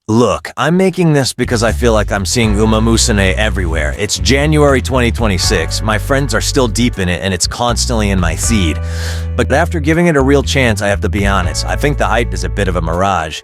Look, I'm making this because I feel like I'm seeing Umamusume everywhere. It's January 2026, my friends are still deep in it and it's constantly in my feed. But after giving it a real chance, I have to be honest, I think the hype is a bit of a mirage.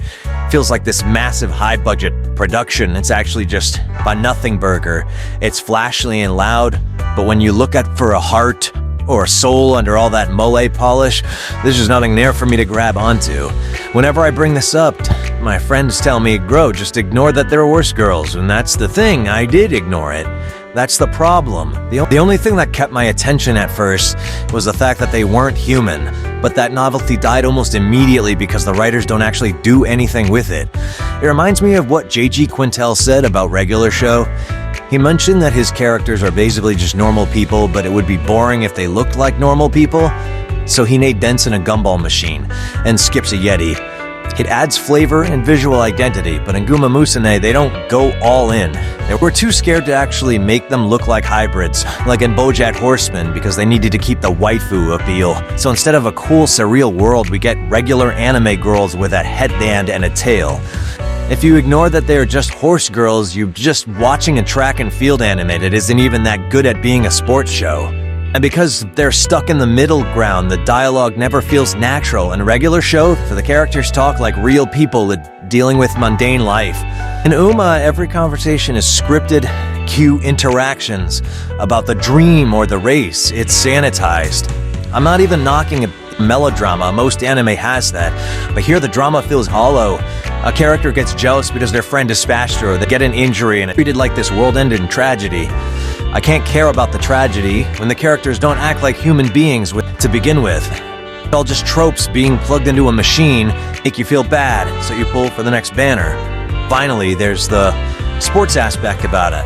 Feels like this massive high-budget production, it's actually just a nothing burger. It's flashy and loud, but when you look at for a heart or a soul under all that mole polish, there's just nothing there for me to grab onto. Whenever I bring this up, my friends tell me, bro, just ignore that there are worse girls, and that's the thing, I did ignore it. That's the problem. The only thing that kept my attention at first was the fact that they weren't human, but that novelty died almost immediately because the writers don't actually do anything with it. It reminds me of what J.G. Quintel said about regular show. He mentioned that his characters are basically just normal people, but it would be boring if they looked like normal people. So he made dents in a gumball machine and skips a Yeti. It adds flavor and visual identity, but in Umamusume, they don't go all in. They were too scared to actually make them look like hybrids, like in BoJack Horseman, because they needed to keep the waifu appeal. So instead of a cool, surreal world, we get regular anime girls with a headband and a tail. If you ignore that they're just horse girls, you're just watching a track and field anime that isn't even that good at being a sports show. And because they're stuck in the middle ground, the dialogue never feels natural. In a regular show, the characters talk like real people dealing with mundane life. In Uma, every conversation is scripted, cue interactions about the dream or the race. It's sanitized. I'm not even knocking a melodrama, most anime has that, but here the drama feels hollow. A character gets jealous because their friend is faster, or they get an injury and it's treated like this world-ending tragedy. I can't care about the tragedy when the characters don't act like human beings to begin with. It's all just tropes being plugged into a machine, make you feel bad, so you pull for the next banner. Finally, there's the sports aspect about it.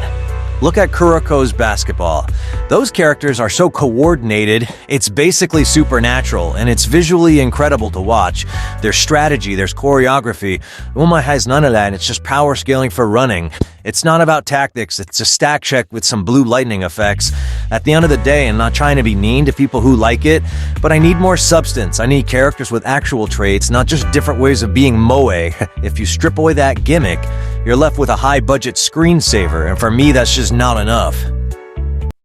Look at Kuroko's basketball. Those characters are so coordinated, it's basically supernatural, and it's visually incredible to watch. There's strategy, there's choreography. Uma has none of that, and it's just power scaling for running. It's not about tactics, it's a stack check with some blue lightning effects. At the end of the day, I'm not trying to be mean to people who like it, but I need more substance. I need characters with actual traits, not just different ways of being moe. If you strip away that gimmick, you're left with a high-budget screensaver, and for me, that's just not enough.